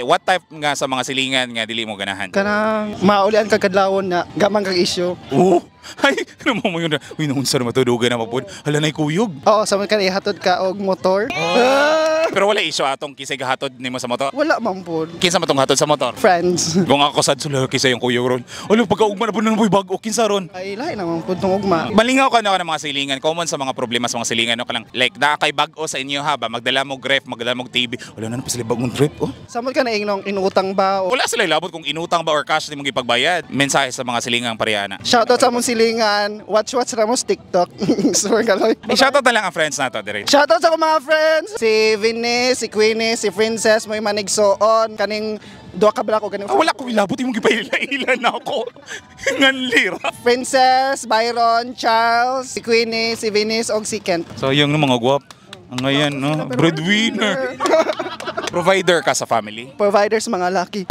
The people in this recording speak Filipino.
What type nga sa mga silingan nga dili mo ganahan? Kanang maulian kag kadlawon na gamang kag isyu. Oo. Ay, ano mo yun na? Uy, naunsa na matudugan na mapod. Hala na'y kuyog. Oo, sa man kanay hatod ka og motor. Pero wala isyo atong kisay gahatod nimo sa motor. Wala man pod. Kinsa matong hatod sa motor? Friends. Kung ako sad sula kisay yung kuyog ron. Alo pagkaugma na po na boy bago kinsa ron. Ay lahi naman pod tong ugma. Malingaw ka na ng mga silingan. Common sa mga problema sa mga silingan. No? Kalang, like, nakakay bag-o sa inyo ha ba? Magdala mo ref, magdala mo TV. Wala na pa sila bagong ref. Oh. Samot ka na ingnong inutang ba? O Wala sila labot kung inutang ba or cash di mong ipagbayad. Mensahe sa mga silingang parehana. shoutout sa mong silingan. Watch na mo sa TikTok. Sorry kaloy. I-shoutout na lang ang friends nato dire. Shoutout sa akong mga friends. Si Vinny, si Queenie, si Princess, may manigsoon. Kaning duha ka bala ko ganing. Wala ko ilabot imong gipaila na ako. Ngan lira. Princess, Byron, Charles, si Queenie, si Vinny, og si Kent. Sayang no mga guwap. Ang ngayon no, breadwinner. Provider ka sa family. Providers mga laki.